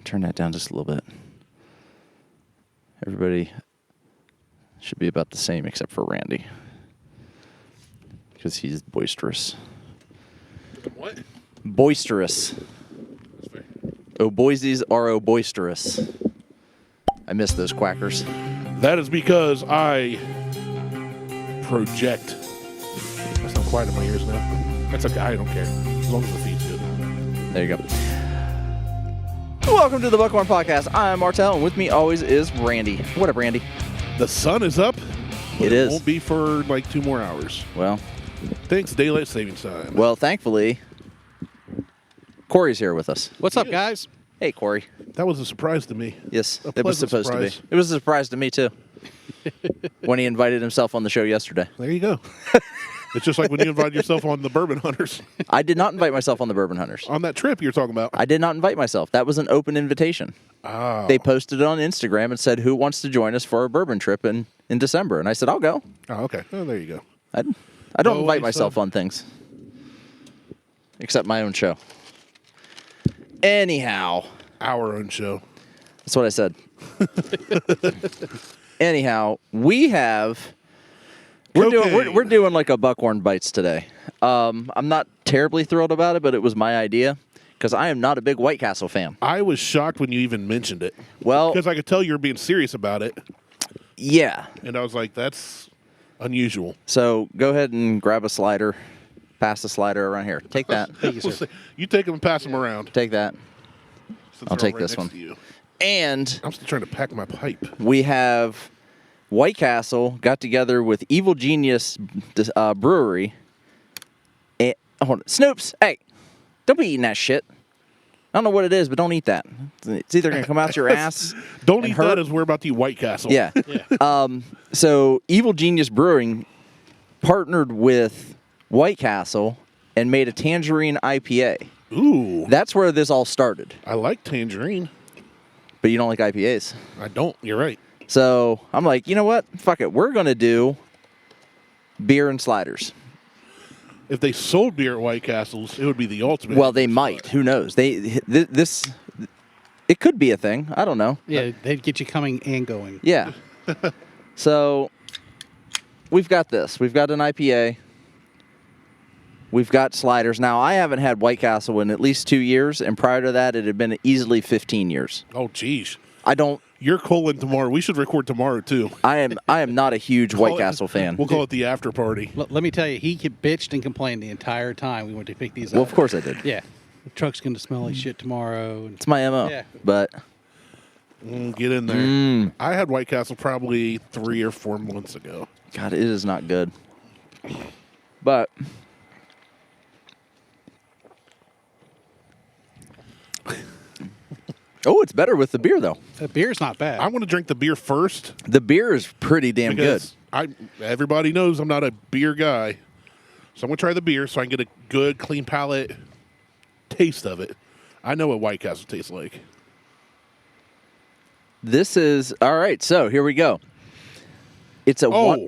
turn that down just a little bit. Everybody should be about the same except for Randy. Because he's boisterous. What? Boisterous. That's fair. Oh, Boise's are oh boisterous. I miss those quackers. That is because I project. That's not quiet in my ears now. That's okay. I don't care. As long as the feed's good. There you go. Welcome to the Buckhorn Podcast. I'm Martel, and with me always is Randy. What up, Randy? The sun is up. But It is. Won't be for like 2 more hours. Well, Thanks, daylight savings time. thankfully, Corey's here with us. What's up, guys? Hey, Corey. That was a surprise to me. Yes, A it was pleasant supposed surprise. to be. It was a surprise to me, too, when he invited himself on the show yesterday. There you go. It's just like when you invited yourself on the Bourbon Hunters. I did not invite myself on the Bourbon Hunters. On that trip you're talking about. I did not invite myself. That was an open invitation. Oh. They posted it on Instagram and said, who wants to join us for a bourbon trip in December? And I said, I'll go. Oh, okay. Oh, there you go. I don't No invite way, myself son. on things. Except my own show. Anyhow. Our own show. That's what I said. Anyhow, we're doing like a Buckhorn Bites today. I'm not terribly thrilled about it, but it was my idea because I am not a big White Castle fan. I was shocked when you even mentioned it. Well, Because I could tell you were being serious about it. yeah. And I was like, that's unusual. So go ahead and grab a slider. Pass the slider around here. Take that. We'll see. You take them and pass them around. Take that. Since I'll they're all take this next one. to you. And I'm still trying to pack my pipe. we have White Castle got together with Evil Genius Brewery. And, hold on. Snoops, hey, don't be eating that shit. I don't know what it is, but don't eat that. It's either going to come out your ass. Don't and eat hurt. that as we're about to eat White Castle. Yeah. So Evil Genius Brewing partnered with White Castle and made a tangerine IPA. Ooh. That's where this all started. I like tangerine. But you don't like IPAs. I don't. You're right. So I'm like, you know what? Fuck it. We're going to do beer and sliders. If they sold beer at White Castles, it would be the ultimate. Well, they might. Who knows? It could be a thing. I don't know. Yeah, they'd get you coming and going. Yeah. So we've got this. We've got an IPA. We've got sliders. Now, I haven't had White Castle in at least 2 years, and prior to that, it had been easily 15 years. Oh, geez. I don't. You're calling tomorrow. We should record tomorrow, too. I am not a huge White Castle fan. We'll call it the after party. Let me tell you, he bitched and complained the entire time we went to pick these up. Well, of course I did. Yeah. The truck's going to smell like shit tomorrow. And It's my MO. Yeah. But Get in there. I had White Castle probably 3 or 4 months ago. God, it is not good. But oh, it's better with the beer though. the beer's not bad. I want to drink the beer first. The beer is pretty damn good. because everybody knows I'm not a beer guy. So I'm going to try the beer so I can get a good, clean palate taste of it. I know what White Castle tastes like. This is all right. So here we go. It's a one.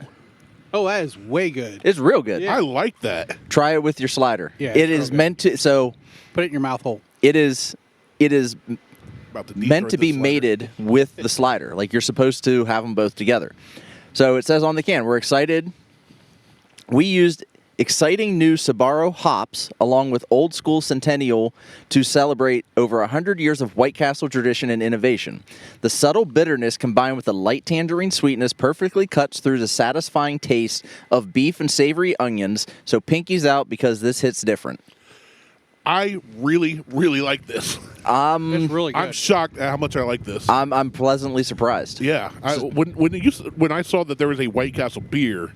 Oh, that is way good. It's real good. Yeah. I like that. Try it with your slider. Yeah, it it's is real meant to. So Put it in your mouth hole. it is About to meant to deep-throat be this slider. mated with the slider. Like you're supposed to have them both together. So it says on the can, we're excited. We used exciting new Sbarro hops along with old school Centennial to celebrate over 100 years of White Castle tradition and innovation. The subtle bitterness combined with the light tangerine sweetness perfectly cuts through the satisfying taste of beef and savory onions. So pinkies out because this hits different. I really, really like this. It's really good. I'm shocked at how much I like this. I'm pleasantly surprised. Yeah. When I saw that there was a White Castle beer,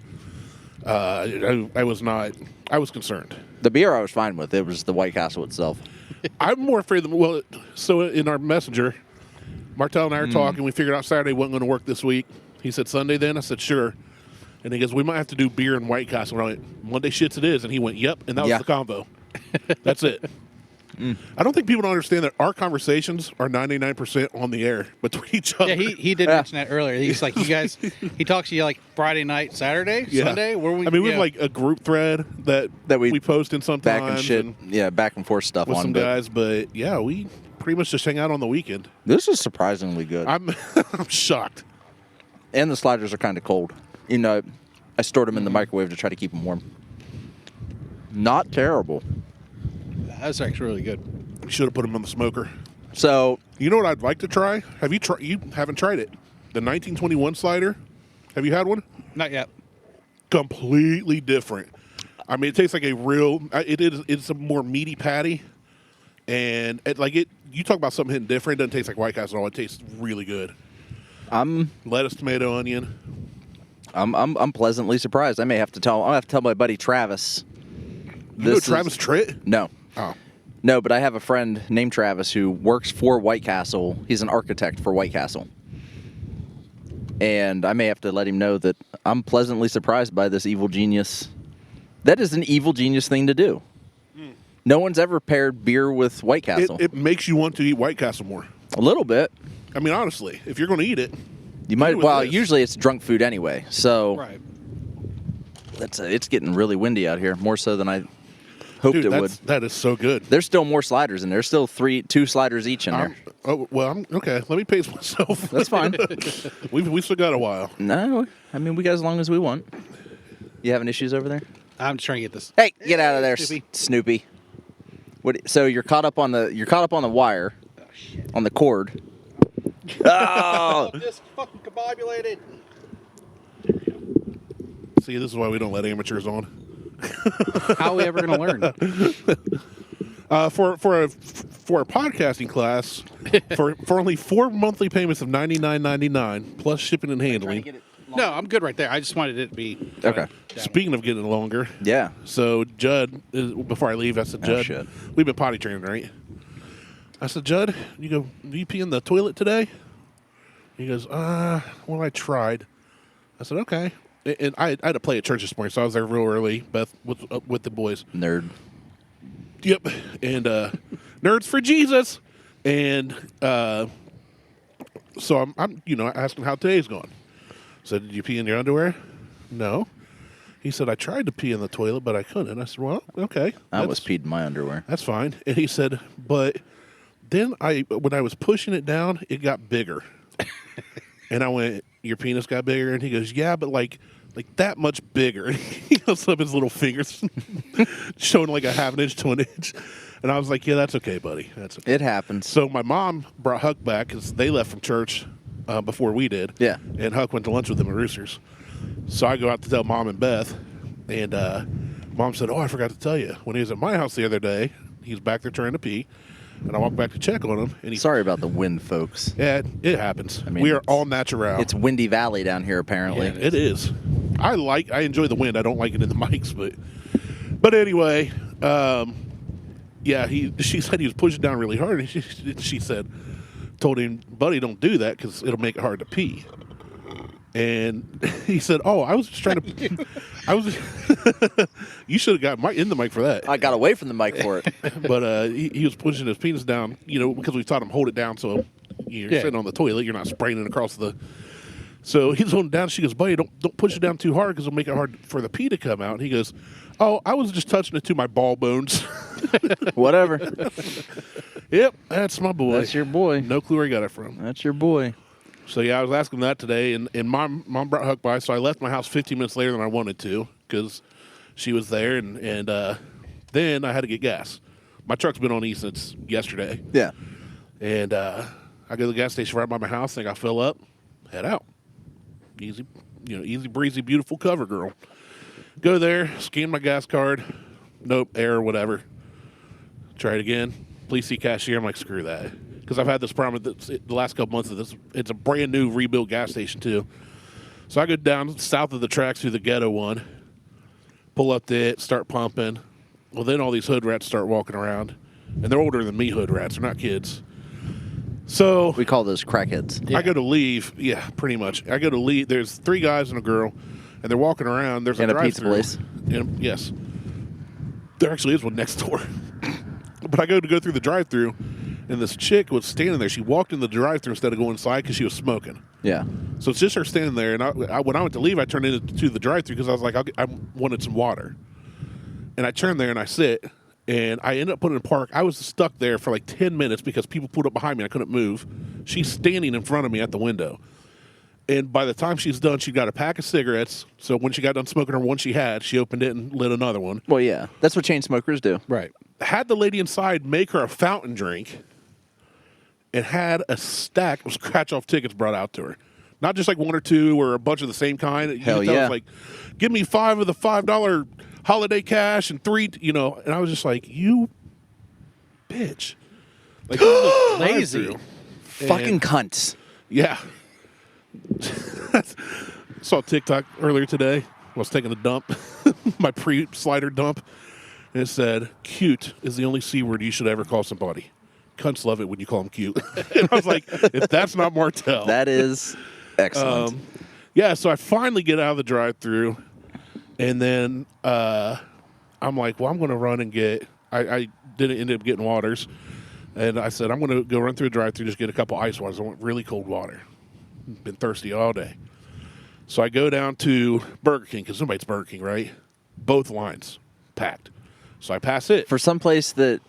I was concerned. The beer I was fine with. It was the White Castle itself. I'm more afraid of so in our messenger, Martel and I are talking. We figured out Saturday wasn't going to work this week. He said Sunday then. I said sure. And he goes, we might have to do beer and White Castle. And I'm like, Monday shits it is. And he went, yep. And that was Yeah. the combo. That's it. I don't think people don't understand that our conversations are 99% on the air between each other. Yeah, he did mention that earlier. He's like, you guys, he talks to you like Friday night, Saturday, Yeah. Sunday. Where we? I mean, we yeah. have like a group thread that we we post in sometimes. Back and shit. Yeah, back and forth stuff with on some but guys. But yeah, we pretty much just hang out on the weekend. This is surprisingly good. I'm I'm shocked. And the sliders are kind of cold. You know, I stored them in the microwave to try to keep them warm. Not terrible. That's actually really good. You should have put them on the smoker. So, You know what I'd like to try? Have you tried? You haven't tried it. The 1921 slider. Have you had one? Not yet. Completely different. I mean, it tastes like a real. It's a more meaty patty, and you talk about something hitting different. It doesn't taste like White Castle at all. It tastes really good. Lettuce, tomato, onion. I'm pleasantly surprised. I'll have to tell my buddy Travis. You know Travis Tritt? No. Oh. No, but I have a friend named Travis who works for White Castle. He's an architect for White Castle. And I may have to let him know that I'm pleasantly surprised by this evil genius. That is an evil genius thing to do. No one's ever paired beer with White Castle. It makes you want to eat White Castle more. A little bit. I mean, honestly, if you're going to eat it, You might. do it with Well, this. usually it's drunk food anyway. So Right. it's getting really windy out here, more so than I hoped dude, it would. that is so good. There's still more sliders in there. There's still 2 sliders each in there. I'm okay. Let me pace myself. That's fine. We've still got a while. No, I mean we got as long as we want. You having issues over there? I'm just trying to get this. Hey, get out of there, Snoopy. Snoopy. What? So you're caught up on the wire, Oh, shit. on the cord. Oh, This fucking combobulated. See, this is why we don't let amateurs on. How are we ever going to learn? For a podcasting class, for only 4 monthly payments of $99.99 plus shipping and handling. No, I'm good right there. I just wanted it to be okay. Speaking of getting longer, Yeah. so Judd, before I leave, I said, Judd, shit. we've been potty training, right? I said, Judd, do you pee in the toilet today? He goes, well, I tried. I said, okay. And I had to play at church this morning, so I was there real early, Beth, with the boys. Nerd. Yep. And nerds for Jesus. And so I'm asking how today's going. Said, did you pee in your underwear? No. He said, I tried to pee in the toilet, but I couldn't. I said, well, okay. I was peed in my underwear. That's fine. And he said, but then when I was pushing it down, it got bigger. And I went, your penis got bigger? And he goes, yeah, but like that much bigger. And he goes up his little fingers, showing like a half an inch to an inch. And I was like, yeah, that's okay, buddy. That's okay. It happens. So my mom brought Huck back because they left from church before we did. Yeah. And Huck went to lunch with them at Roosters. So I go out to tell Mom and Beth. And Mom said, oh, I forgot to tell you. When he was at my house the other day, he was back there trying to pee. And I walked back to check on him. And Sorry about the wind, folks. Yeah, it happens. I mean, we are it's- all natural. It's Windy Valley down here, apparently. Yeah, it is. I enjoy the wind. I don't like it in the mics, but anyway, yeah. She said he was pushing down really hard, and she told him, buddy, don't do that because it'll make it hard to pee. And he said, oh, I was just trying to. You should have got in the mic for that. I got away from the mic for it. But he was pushing his penis down, because we taught him hold it down so you're sitting on the toilet, you're not spraying it across the. So he's holding it down. She goes, buddy, don't push it down too hard because it'll make it hard for the pee to come out. And he goes, oh, I was just touching it to my ball bones. Whatever. Yep, that's my boy. That's your boy. No clue where he got it from. That's your boy. So yeah, I was asking that today, and mom brought Huck by, so I left my house 15 minutes later than I wanted to because she was there, and then I had to get gas. My truck's been on E since yesterday. Yeah. And I go to the gas station right by my house, think I fill up, head out. Easy, easy breezy, beautiful cover girl. Go there, scan my gas card. Nope, error, whatever. Try it again. Please see cashier. I'm like, screw that. Because I've had this problem the last couple months of this. It's a brand new rebuilt gas station, too. So I go down south of the tracks through the ghetto one, pull up to it, start pumping. Well, then all these hood rats start walking around. And they're older than me, hood rats. They're not kids. So We call those crackheads. Yeah. I go to leave. Yeah, pretty much. I go to leave. There's 3 guys and a girl, and they're walking around. There's In a drive-thru. pizza place. Yes. There actually is one next door. But I go through the drive-thru, and this chick was standing there. She walked in the drive-thru instead of going inside because she was smoking. Yeah. So it's just her standing there. And when I went to leave, I turned into the drive-thru because I was like, I wanted some water. And I turned there and I sit, And I ended up putting in park. I was stuck there for like 10 minutes because people pulled up behind me. I couldn't move. She's standing in front of me at the window. And by the time she's done, she got a pack of cigarettes. So when she got done smoking her one she had, she opened it and lit another one. Well, yeah. That's what chain smokers do. Right. Had the lady inside make her a fountain drink and had a stack of scratch-off tickets brought out to her. Not just like one or two or a bunch of the same kind. Hell yeah. It was like, give me 5 of the $5 holiday cash and 3, and I was just like, you bitch. Like, Lazy. Fucking cunts. Yeah. Saw TikTok earlier today. I was taking a dump, my pre-slider dump, and it said, cute is the only C word you should ever call somebody. Cunts love it when you call them cute. And I was like, if that's not Martell. That is excellent. Yeah, so I finally get out of the drive-thru, and then I'm like, well, I'm going to run and get, I didn't end up getting waters, and I said, I'm going to go run through the drive-thru, just get a couple ice waters. I want really cold water. Been thirsty all day. So I go down to Burger King, because somebody's Burger King, right? Both lines packed. So I pass it. For some place that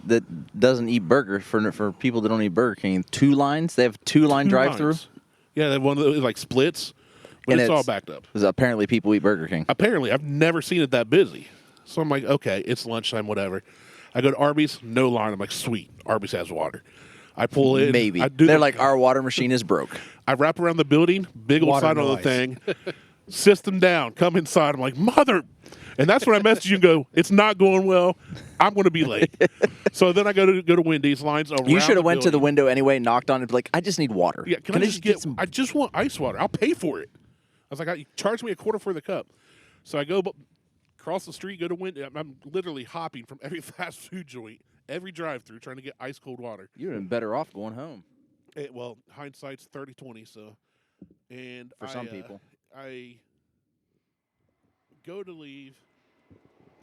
doesn't eat burger, for people that don't eat Burger King, 2 lines? They have 2-line drive-through? Lines. Yeah, they have one of those, like, splits, but it's all backed up. Because apparently people eat Burger King. Apparently. I've never seen it that busy. So I'm like, okay, it's lunchtime, whatever. I go to Arby's, no line. I'm like, sweet, Arby's has water. I pull in. Maybe. I do They're like, our water machine is broke. I wrap around the building, big old Water sign on the noise. thing, system down, come inside. I'm like, mother. And that's when I message you and go, it's not going well. I'm going to be late. So then I go to Wendy's, lines around You should have went to the building. window anyway, knocked on it, like, I just need water. Yeah, can I just get some? I just want ice water. I'll pay for it. I was like, you charge me $0.25 for the cup. So I go across the street, go to Wendy's. I'm literally hopping from every fast food joint, every drive-through, trying to get ice cold water. You'd have been better off going home. Well, hindsight's 20/20. So, and For some people. I go to leave.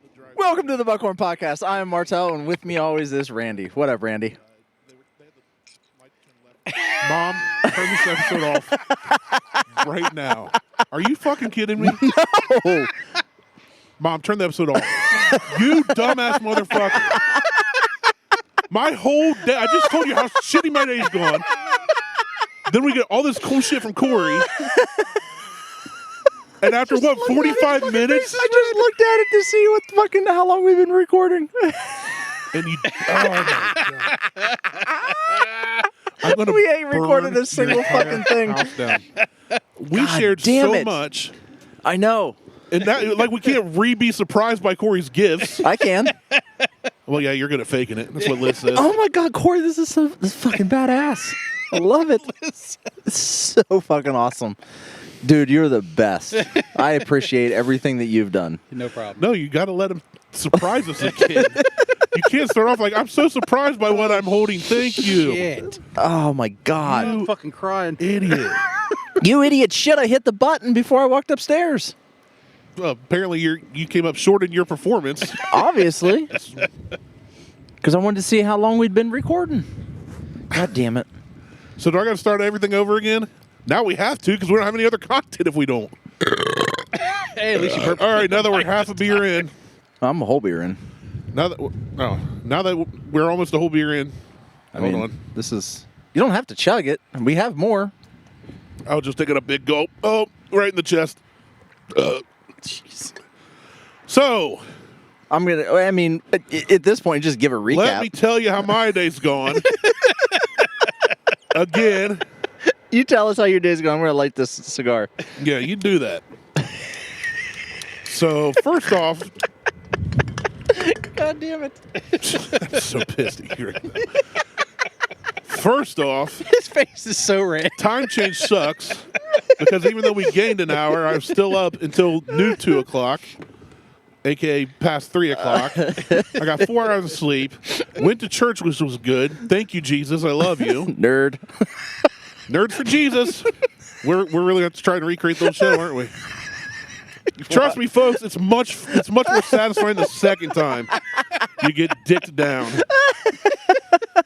The drive-thru. Welcome to the Buckhorn Podcast. I am Martell, and with me always is Randy. What up, Randy? They had the light turned left. Mom, turn this episode off right now. Are you fucking kidding me? No. Mom, turn the episode off. You dumbass motherfucker. My whole day, I just told you how shitty my day's gone. Then we get all this cool shit from Corey. And after what, 45 minutes? I just looked at it to see how long we've been recording. And you, oh my God. We ain't recorded a single fucking thing. We God shared damn so it. much. I know. And that, like, we can't be surprised by Corey's gifts. I can. Well, yeah, you're good at faking it. That's what Liz says. Oh my God, Corey, this is fucking badass. I love it. It's so fucking awesome. Dude, you're the best. I appreciate everything that you've done. No problem. No, you got to let him surprise us again. You can't start off like, I'm so surprised by what I'm holding. Thank you. Shit. Oh my God. I'm fucking crying. Idiot. You idiot shit, I hit the button before I walked upstairs. Well, apparently you came up short in your performance. Obviously. Because I wanted to see how long we'd been recording. God damn it. So do I got to start everything over again? Now we have to because we don't have any other content if we don't. Hey, at least you burped. All right, now that we're half a beer in. I'm a whole beer in. Now that we're almost a whole beer in. Hold on. This is... You don't have to chug it. We have more. I'll just take it a big gulp. Oh, right in the chest. Jeez. So, I'm going to... I mean, at this point, just give a recap. let me tell you how my day's gone. Again. You tell us how your day's going. I'm going to light this cigar. Yeah, you do that. So, first off... God damn it. I'm so pissed at you right now. First off... His face is so red. Time change sucks because even though we gained an hour, I was still up until noon 2 o'clock, aka past 3 o'clock. I got 4 hours of sleep. Went to church, which was good. Thank you, Jesus. I love you. Nerd. Nerd for Jesus. We're really going to have to try to recreate those shit, aren't we? Trust me, folks. It's much more satisfying the second time you get dicked down.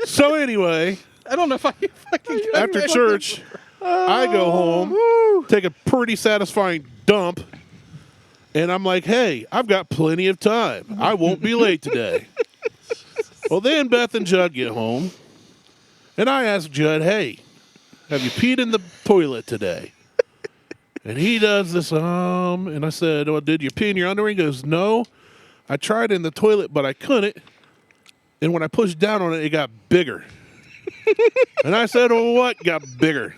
So anyway. I don't know if I fucking... After church, I go home, take a pretty satisfying dump, and I'm like, hey, I've got plenty of time. I won't be late today. Well, then Beth and Judd get home, and I ask Judd, hey, have you peed in the toilet today? And he does this, and I said, well, did you pee in your underwear? He goes, no, I tried in the toilet, but I couldn't. And when I pushed down on it, it got bigger. And I said, well, what got bigger?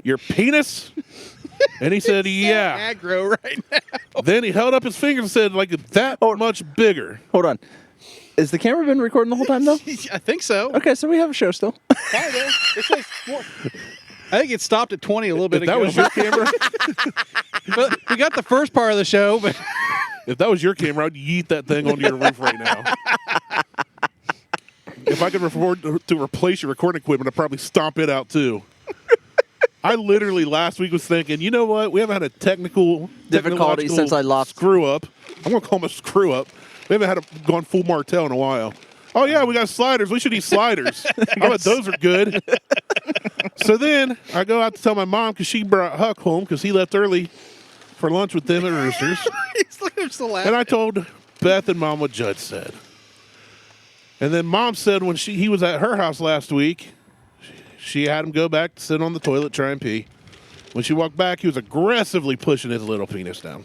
Your penis? And he said, yeah. Aggro right now. Then he held up his finger and said, like, that much bigger. Hold on. Is the camera been recording the whole time, though? I think so. Okay, so we have a show still. Kinda. It says I think it stopped at 20 a little bit If that ago. was your camera, But we got the first part of the show, but if that was your camera, I'd yeet that thing onto your roof right now. If I could afford to replace your recording equipment, I'd probably stomp it out too. I literally last week was thinking, you know what? We haven't had a Difficulty technological since I lost. screw up. I'm gonna call him a screw up. We haven't gone full Martell in a while. Oh yeah, we got sliders. We should eat sliders. I bet those are good. So then I go out to tell my mom because she brought Huck home because he left early for lunch with them at Roosters. he's still laughing. And I told Beth and Mom what Judd said. And then Mom said when he was at her house last week, she had him go back to sit on the toilet, try and pee. When she walked back, he was aggressively pushing his little penis down.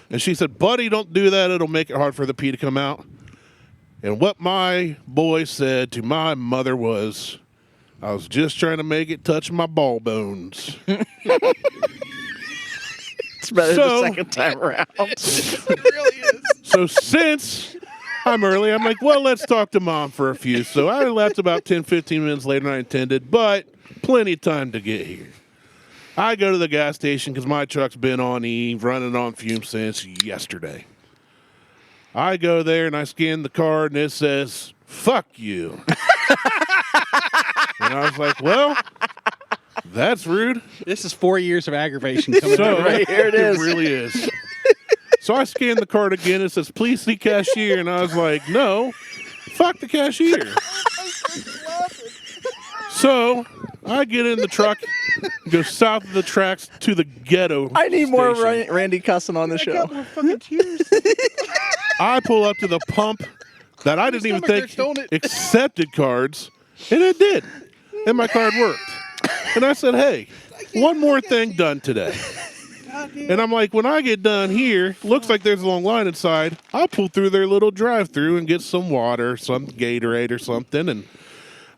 And she said, buddy, don't do that. It'll make it hard for the pee to come out. And what my boy said to my mother was, I was just trying to make it touch my ball bones. It's better the second time around. It really is. So since I'm early, I'm like, well, let's talk to Mom for a few. So I left about 10, 15 minutes later than I intended, but plenty of time to get here. I go to the gas station because my truck's been on E, running on fumes since yesterday. I go there and I scan the card and it says, fuck you. And I was like, well, that's rude. This is 4 years of aggravation coming So out. Right here it is. It really is. So I scanned the card again. It says, please see cashier. And I was like, no, fuck the cashier. So I get in the truck, go south of the tracks to the ghetto. I need more station. Randy cussing on the show. Fucking tears. I pull up to the pump that I didn't even stomach think hurts, don't it? accepted cards, and it did. And my card worked. And I said, hey, one more thing done today. And I'm like, when I get done here, looks like there's a long line inside. I'll pull through their little drive-through and get some water, some Gatorade or something. And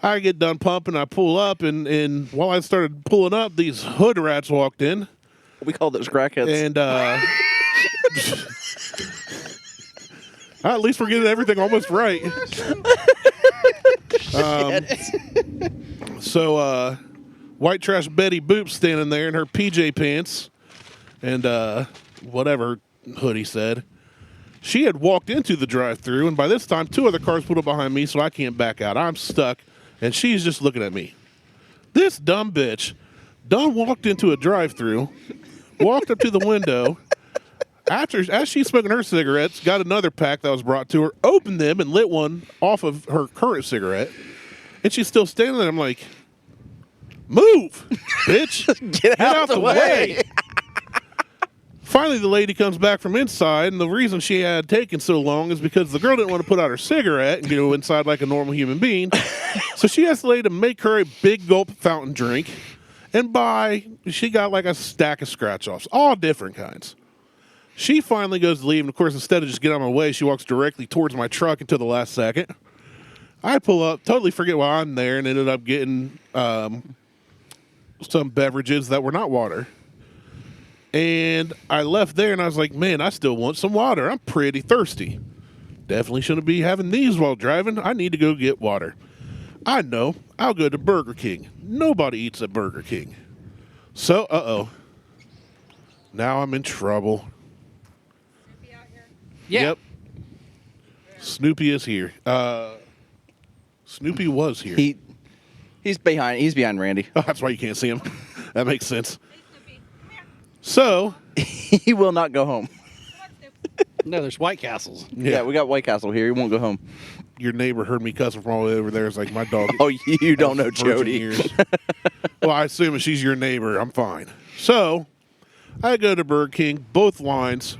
I get done pumping, I pull up, and while I started pulling up, these hood rats walked in. We call those crackheads. And at least we're getting everything almost right. So white trash Betty Boop standing there in her PJ pants and whatever hoodie said. She had walked into the drive-thru, and by this time, 2 other cars pulled up behind me, so I can't back out. I'm stuck, and she's just looking at me. This dumb bitch done walked into a drive-thru, walked up to the window. As she's smoking her cigarettes, got another pack that was brought to her, opened them, and lit one off of her current cigarette. And she's still standing there. I'm like, move, bitch. Get out the way. Finally, the lady comes back from inside, and the reason she had taken so long is because the girl didn't want to put out her cigarette and go inside like a normal human being. So she asked the lady to make her a big gulp fountain drink, and she got like a stack of scratch-offs, all different kinds. She finally goes to leave, and of course, instead of just getting out of my way, she walks directly towards my truck until the last second. I pull up, totally forget why I'm there, and ended up getting some beverages that were not water. And I left there, and I was like, man, I still want some water. I'm pretty thirsty. Definitely shouldn't be having these while driving. I need to go get water. I know. I'll go to Burger King. Nobody eats at Burger King. So, now I'm in trouble. Yeah. Yep. Snoopy is here. Snoopy was here. He's behind Randy. Oh, that's why you can't see him. That makes sense. So, He will not go home. No, there's White Castles. Yeah, we got White Castle here. He won't go home. your neighbor heard me cussing from all the way over there. It's like my dog. Oh, you don't know virgin Jody. ears. Well, I assume if she's your neighbor, I'm fine. So, I go to Burger King. Both lines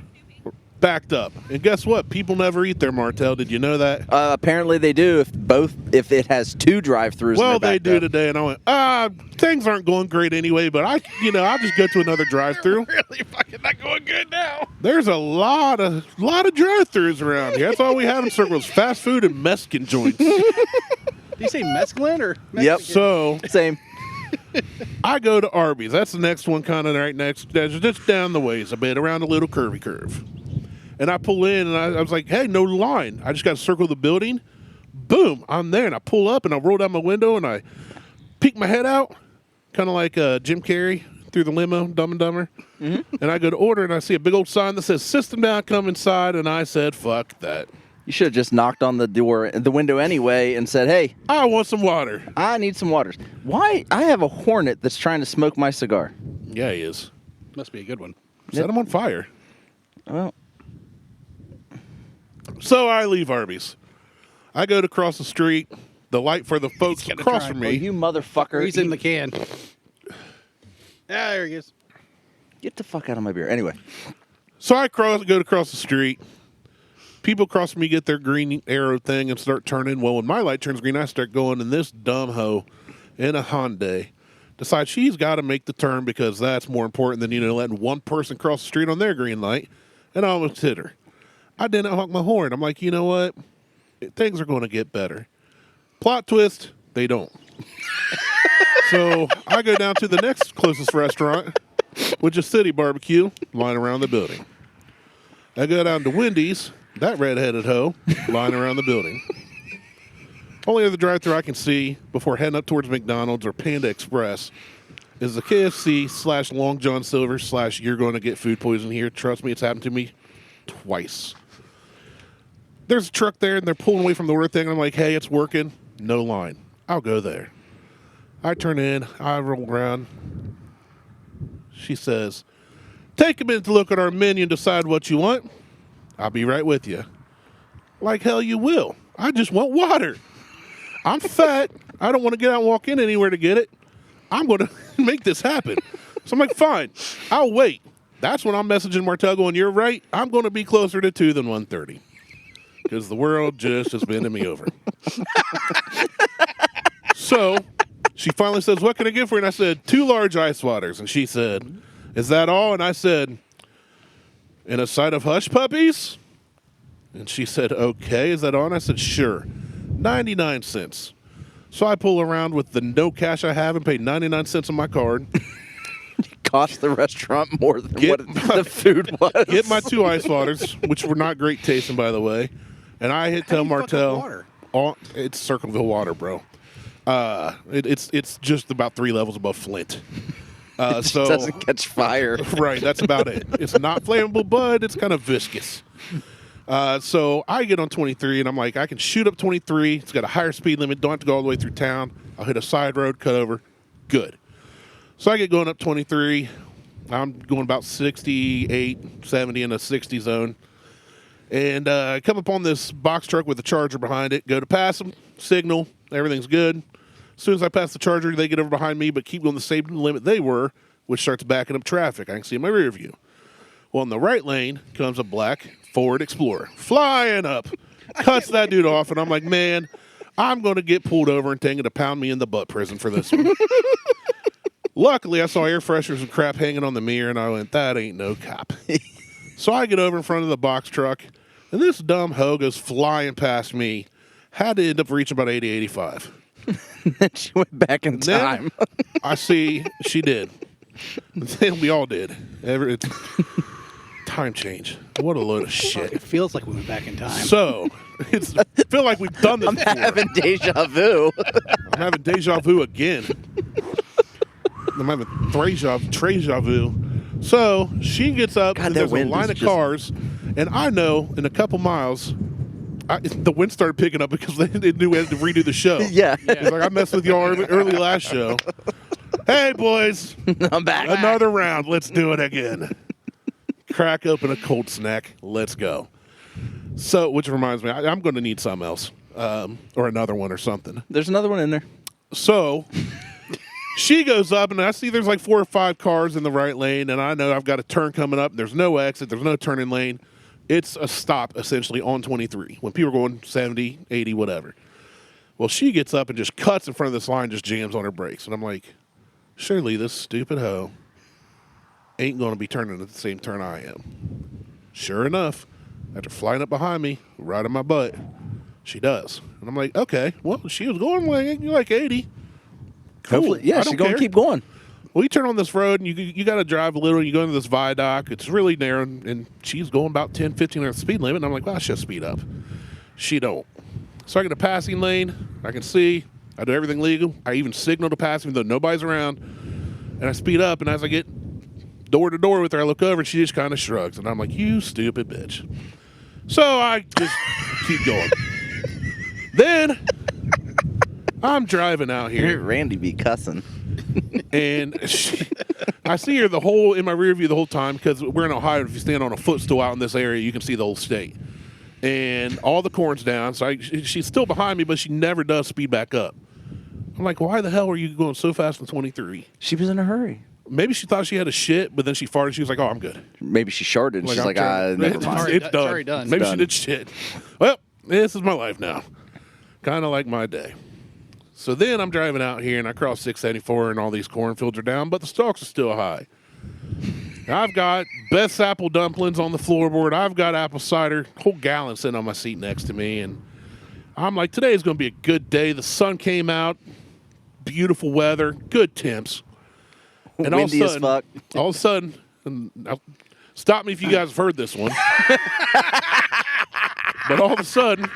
backed up. And guess what? People never eat there, Martell. Did you know that? Apparently they do if it has 2 drive-throughs. Well, and they're they backed do up. today, and I went, things aren't going great anyway, but I'll just go to another drive-through. Really fucking not going good now. There's a lot of drive-throughs around here. That's all we have in Circle is fast food and Mexican joints. Did you say mescaline or Yep. So Same. I go to Arby's. That's the next one, kind of right next, just down the ways a bit, around a little curvy curve. And I pull in, and I was like, hey, no line. I just got to circle the building. Boom, I'm there. And I pull up, and I roll down my window, and I peek my head out, kind of like Jim Carrey through the limo, Dumb and Dumber. Mm-hmm. And I go to order, and I see a big old sign that says, system down, come inside. And I said, fuck that. You should have just knocked on the window anyway and said, hey, I want some water. I need some waters. Why? I have a hornet that's trying to smoke my cigar. Yeah, he is. Must be a good one. Set him on fire. Well, So I leave Arby's. I go to cross the street. The light for the folks gonna across try. from oh, me. you motherfucker. He's in the can. Yeah, there he is. Get the fuck out of my beer. Anyway. So I go to cross the street. People across from me get their green arrow thing and start turning. Well, when my light turns green, I start going, and this dumb hoe in a Hyundai decides she's got to make the turn because that's more important than, letting one person cross the street on their green light. And I almost hit her. I didn't honk my horn. I'm like, you know what? Things are going to get better. Plot twist, they don't. So I go down to the next closest restaurant, which is City Barbecue, lying around the building. I go down to Wendy's, that redheaded hoe, lying around the building. Only other drive-thru I can see before heading up towards McDonald's or Panda Express is the KFC / Long John Silver / you're going to get food poison here. Trust me, it's happened to me twice. There's a truck there, and they're pulling away from the order thing, and I'm like, hey, it's working. No line. I'll go there. I turn in. I roll around. She says, take a minute to look at our menu and decide what you want. I'll be right with you. Like hell you will. I just want water. I'm fat. I don't want to get out and walk in anywhere to get it. I'm going to make this happen. So I'm like, fine. I'll wait. That's when I'm messaging Martell going, you're right. I'm going to be closer to 2 than 1:30. Because the world just has bending me over. So she finally says, what can I get for you? And I said, 2 large ice waters. And she said, is that all? And I said, and a side of hush puppies? And she said, okay, is that all? And I said, sure. 99 cents. So I pull around with the no cash I have and pay 99 cents on my card. Cost the restaurant more than what the food was. Get my 2 ice waters, which were not great tasting, by the way. And I hit tell Martell. Water? It's Circleville water, bro. It's just about 3 levels above Flint. It just doesn't catch fire. Right, that's about it. It's not flammable, but it's kind of viscous. So I get on 23, and I'm like, I can shoot up 23. It's got a higher speed limit. Don't have to go all the way through town. I'll hit a side road, cut over. Good. So I get going up 23. I'm going about 68, 70 in a 60 zone. And I come up on this box truck with a Charger behind it. Go to pass them, signal, everything's good. As soon as I pass the Charger, they get over behind me, but keep going the same limit they were, which starts backing up traffic. I can see in my rear view. Well, in the right lane comes a black Ford Explorer flying up, cuts that dude off, and I'm like, man, I'm going to get pulled over and taken to pound me in the butt prison for this one. Luckily, I saw air fresheners and crap hanging on the mirror, and I went, that ain't no cop. So I get over in front of the box truck, and this dumb hoe goes flying past me. Had to end up reaching about 80, 85. Then she went back in time. I see she did. Then we all did. It's time change. What a load of shit. It feels like we went back in time. So, I feel like we've done this before. I'm having deja vu. I'm having deja vu again. I'm having treja vu. So she gets up, God, and that there's a wind line is of just- cars, and I know in a couple miles, the wind started picking up because they knew we had to redo the show. Yeah. It's like, I messed with y'all early last show. Hey, boys. I'm back. Another round. Let's do it again. Crack open a cold snack. Let's go. So, which reminds me, I'm going to need something else, or another one or something. There's another one in there. So she goes up, and I see there's like 4 or 5 cars in the right lane, and I know I've got a turn coming up. There's no exit. There's no turning lane. It's a stop, essentially, on 23 when people are going 70, 80, whatever. Well, she gets up and just cuts in front of this line, just jams on her brakes. And I'm like, surely this stupid hoe ain't going to be turning at the same turn I am. Sure enough, after flying up behind me, right on my butt, she does. And I'm like, okay, well, she was going like 80. Cool. Hopefully, yeah, she's going to keep going. Well, you turn on this road, and you got to drive a little, and you go into this viaduct. It's really narrow, and she's going about 10, 15 on the speed limit. And I'm like, well, I should speed up. She don't. So I get a passing lane. I can see. I do everything legal. I even signal to pass, even though nobody's around. And I speed up, and as I get door to door with her, I look over, and she just kind of shrugs. And I'm like, you stupid bitch. So I just keep going. Then I'm driving out here. Randy be cussing. And I see her in my rear view the whole time, because we're in Ohio. If you stand on a footstool out in this area, you can see the whole state. And all the corn's down. So she's still behind me, but she never does speed back up. I'm like, why the hell are you going so fast on 23? She was in a hurry. Maybe she thought she had a shit, but then she farted. She was like, oh, I'm good. Maybe she sharted. And she's like, never mind. It's done. already done. Maybe It's she done. did shit. Well, this is my life now. Kind of like my day. So then I'm driving out here, and I cross 674, and all these cornfields are down, but the stalks are still high. I've got best apple dumplings on the floorboard. I've got apple cider, whole gallon sitting on my seat next to me, and I'm like, today is going to be a good day. The sun came out, beautiful weather, good temps. And Windy as fuck. all of a sudden, and stop me if you guys have heard this one. But all of a sudden,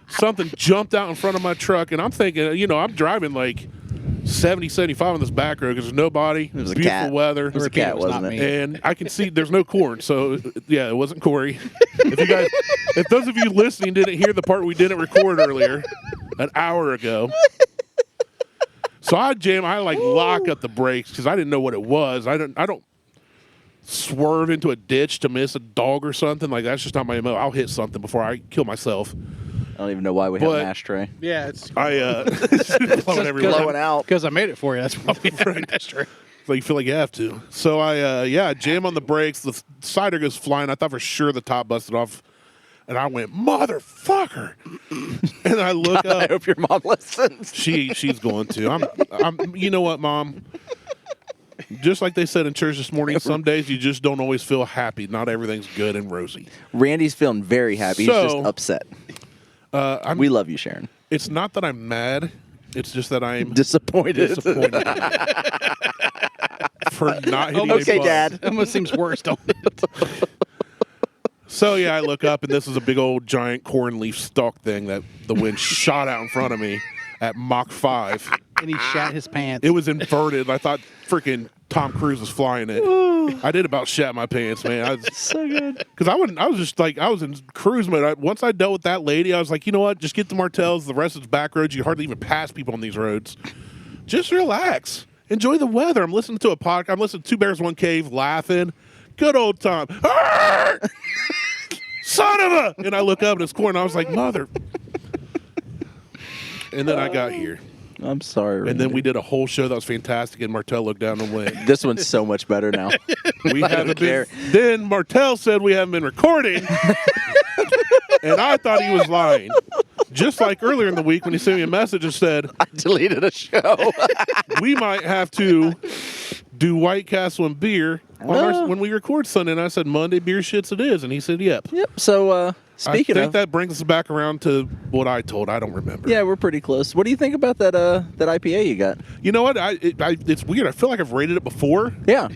something jumped out in front of my truck, and I'm thinking, I'm driving like 70, 75 on this back road because there's nobody. It was a beautiful cat. weather. It was a Repeat, cat, it was not wasn't it? me. And I can see there's no corn, so yeah, it wasn't Corey. If those of you listening didn't hear the part we didn't record earlier, an hour ago. So I lock up the brakes because I didn't know what it was. I don't swerve into a ditch to miss a dog or something. Like, that's just not my MO. I'll hit something before I kill myself. I don't even know why we have an ashtray. Yeah, it's Blowing everywhere. Blowing out. because I made it for you. That's probably extra. So you feel like you have to. So I jam on the brakes. The cider goes flying. I thought for sure the top busted off. And I went, motherfucker. And I look I up. hope your mom listens. She's going to. I'm you know what, Mom? Just like they said in church this morning, some days you just don't always feel happy. Not everything's good and rosy. Randy's feeling very happy. So, He's just upset. We love you, Sharon. It's not that I'm mad. It's just that I'm Disappointed. disappointed for not hitting Okay, a button. Dad. It almost seems worse, don't it? So, yeah, I look up, and this is a big old giant corn leaf stalk thing that the wind shot out in front of me at Mach 5. And he shat his pants. It was inverted. I thought freaking Tom Cruise was flying it. I did about shat my pants, man. So good. Because I was in cruise mode. Once I dealt with that lady, I was like, you know what? Just get to Martell's. The rest is back roads. You hardly even pass people on these roads. Just relax. Enjoy the weather. I'm listening to a podcast. I'm listening to Two Bears, One Cave, laughing. Good old time. Son of a! And I look up and it's corn. I was like, mother. And then I got here. I'm sorry, Randy. And then we did a whole show that was fantastic, and Martell looked down and went, This one's so much better now. we haven't care. been. Then Martell said we haven't been recording. And I thought he was lying. Just like earlier in the week when he sent me a message and said, I deleted a show. we might have to do White Castle and beer when we record Sunday. And I said, Monday beer shits it is. And he said, yep. Yep. So, speaking I think of, that brings us back around to what I told. I don't remember. yeah, we're pretty close. What do you think about that IPA you got? You know what? It's weird. I feel like I've rated it before. Yeah.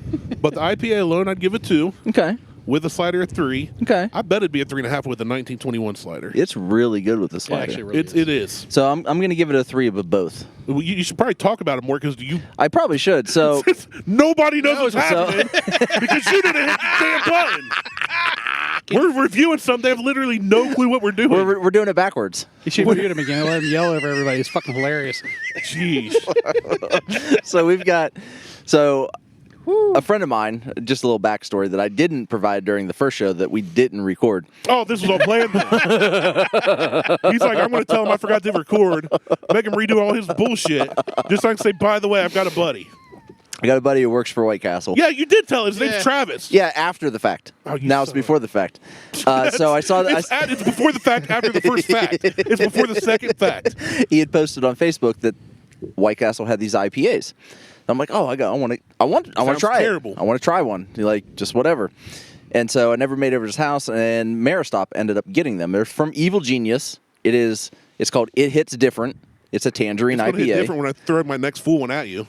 But the IPA alone, I'd give it 2. Okay. With a slider at 3. Okay. I bet it'd be a 3.5 with a 1921 slider. It's really good with the slider. actually really It is. So I'm going to give it a 3 of both. Well, you should probably talk about it more because I probably should. So nobody knows what's so- happening because you didn't hit the damn button. We're reviewing something. They have literally no clue what we're doing. we're doing it backwards. You should review him again and let him yell over everybody. It's fucking hilarious. Jeez. So we've got a friend of mine, just a little backstory that I didn't provide during the first show that we didn't record. Oh, this was all planned. He's like, I'm going to tell him I forgot to record, make him redo all his bullshit, just so I can say, by the way, I've got a buddy. I got a buddy who works for White Castle. Yeah, you did tell. His name's Yeah. Travis. Yeah, after the fact. Oh, you now it's son of before the fact. So I saw that. It's before the fact, after the first fact. It's before the second fact. He had posted on Facebook that White Castle had these IPAs. I'm like, oh, I want to Sounds try terrible. it. I want to try one. Like, just whatever. And so I never made it over to his house, and Maristop ended up getting them. They're from Evil Genius. It's called It Hits Different. It's a tangerine It's gonna IPA. hit different when I throw my next full one at you.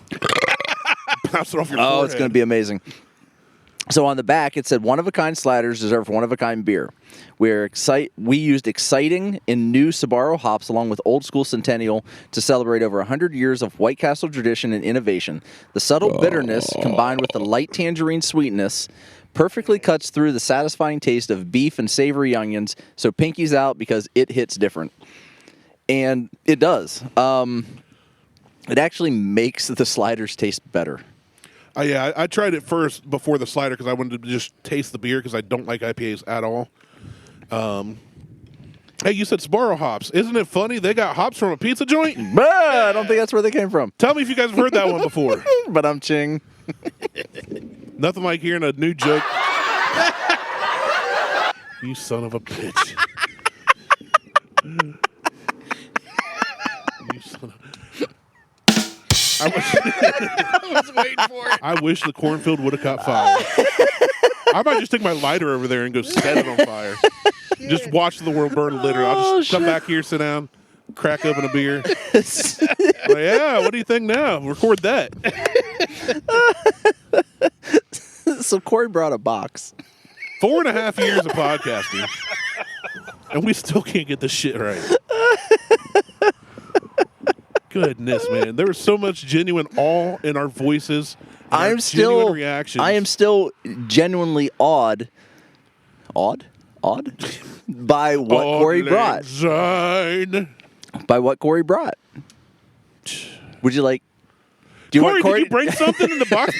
Bounce it off your Oh, forehead. it's going to be amazing. So on the back, it said one-of-a-kind sliders deserve one-of-a-kind beer. We used exciting and new Sbarro hops along with old school Centennial to celebrate over 100 years of White Castle tradition and innovation. The subtle bitterness combined with the light tangerine sweetness perfectly cuts through the satisfying taste of beef and savory onions, so pinky's out because it hits different. And it does. It actually makes the sliders taste better. Yeah, I tried it first before the slider because I wanted to just taste the beer because I don't like IPAs at all. Hey, you said Sbarro hops. Isn't it funny? They got hops from a pizza joint? I don't think that's where they came from. Tell me if you guys have heard that one before. But I'm ching. Nothing like hearing a new joke. You son of a bitch. You son of... I was waiting for it. I wish the cornfield would have caught fire. I might just take my lighter over there and go set it on fire. Just watch the world burn literally. I'll just come back here, sit down, crack open a beer. Like, yeah, what do you think now? Record that. So Corey brought a box. 4.5 years of podcasting. And we still can't get this shit right. Goodness, man. There was so much genuine awe in our voices. I am still reactions. I am still genuinely awed by what Corey brought. Zine. By what Corey brought. Would you like? Do you Corey, want Corey? did you bring something in the box?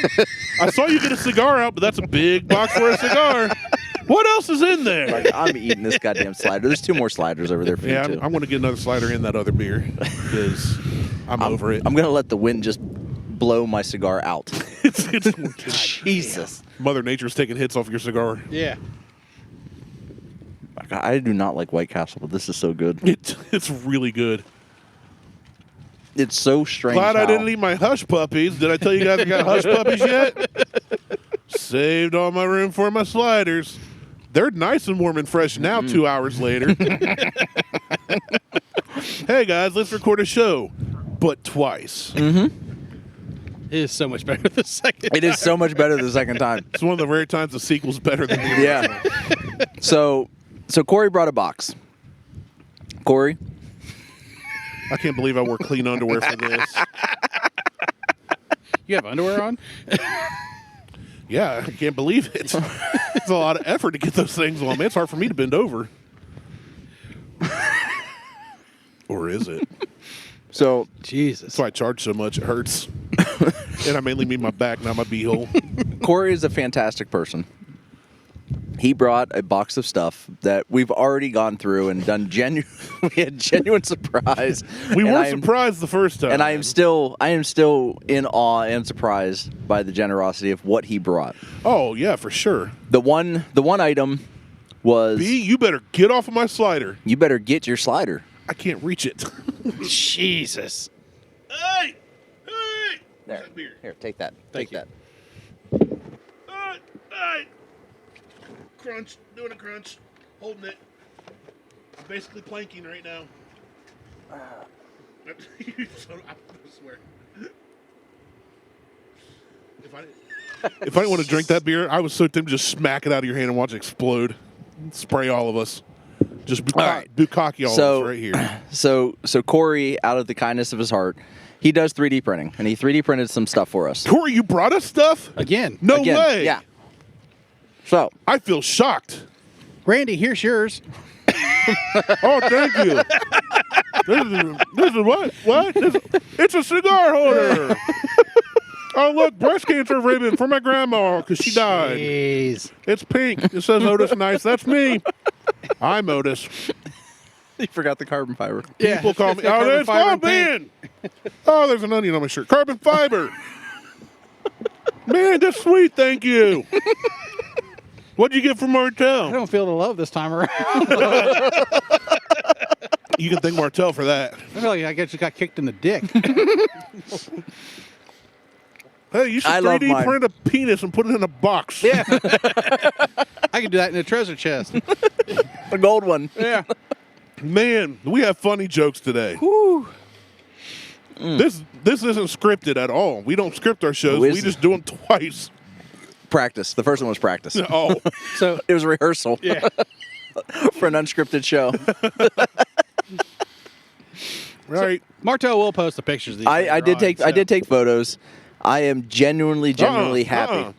I saw you get a cigar out, but that's a big box for a cigar. What else is in there? Like, I'm eating this goddamn slider. There's 2 more sliders over there for Yeah, you too. I'm going to get another slider in that other beer because I'm over it. I'm gonna let the wind just blow my cigar out. It's Jesus. Mother Nature's taking hits off your cigar. Yeah. I do not like White Castle, but this is so good. It's really good. It's so strange. Glad I how- didn't eat my hush puppies. Did I tell you guys I got hush puppies yet? Saved all my room for my sliders. They're nice and warm and fresh now, 2 hours later. Hey, guys, let's record a show, but twice. It is so much better the second It is so much better the second time. It's one of the rare times the sequel's better than the original. Yeah. So Corey brought a box. Corey, I can't believe I wore clean underwear for this. You have underwear on? Yeah, I can't believe it. It's a lot of effort to get those things on. Man, it's hard for me to bend over. Or is it? so Jesus. That's why I charge so much. It hurts. And I mainly mean my back, not my beehole. Corey is a fantastic person. He brought a box of stuff that we've already gone through and done we had genuine surprise. We And were I am- surprised the first time. And I am still in awe and surprised by the generosity of what he brought. Oh, yeah, for sure. The one item was B, you better get off of my slider. you better get your slider. I can't reach it. Jesus. Hey! Hey! There. Here, take that. Thank Take you. that. Hey! Crunch. Doing a crunch. Holding it. I'm basically planking right now. I swear. If I didn't want to drink that beer, I was so tempted to just smack it out of your hand and watch it explode. Spray all of us. Just All right. bukkake all of us right here. So Corey, out of the kindness of his heart, he does 3D printing, and he 3D printed some stuff for us. Corey, you brought us stuff? Again. No Again, way. Yeah. So I feel shocked. Randy, here's yours. Oh, thank you. This is what? What? It's a cigar holder. Oh, look, breast cancer ribbon for my grandma because she died. Jeez. It's pink. It says Otis Nice. That's me. I'm Otis. he forgot the carbon fiber. Yeah, People call it's me. got Oh, carbon there's fiber oh, and paint. man. Oh, there's an onion on my shirt. Carbon fiber. Man, that's sweet. Thank you. What'd you get from I Martell? don't feel the love this time around. You can thank Martell for that. I feel like I just got kicked in the dick. Hey, you should I love 3D mine. print a penis and put it in a box. Yeah. I can do that in a treasure chest. A gold one. Yeah. Man, we have funny jokes today. Woo. This isn't scripted at all. We don't script our shows. Who is We it? just do them twice. Practice. The first one was practice. Oh, So, It was a rehearsal yeah. for an unscripted show. right. Martel will post the pictures. Of these I later did on, take so. I did take photos. I am genuinely happy.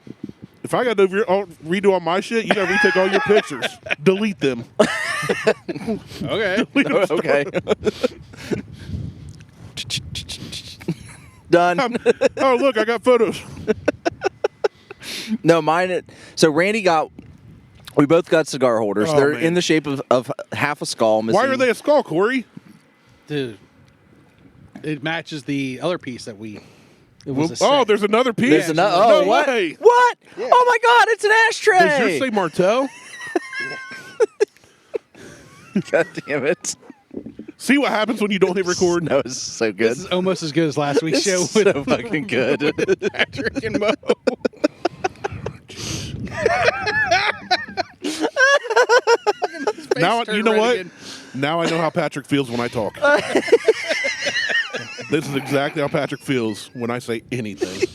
If I got to redo all my shit, you got to retake all your pictures. Delete them. Okay. Okay. Done. Oh, look, I got photos. No, mine. So Randy got. We both got cigar holders. Oh, They're man. in the shape of half a skull. Why are missing- they a skull, Corey? Dude. It matches the other piece that we. It was a set. Oh, there's another piece. There's another. No Oh, what? way. What? Oh my God! It's an ashtray. Does yours say Martell? God damn it! See what happens when you don't hit record? That was so good. This is almost as good as last week's show It's with so fucking good. Patrick and Mo. Now turned you know red what? again. Now I know how Patrick feels when I talk. This is exactly how Patrick feels when I say anything.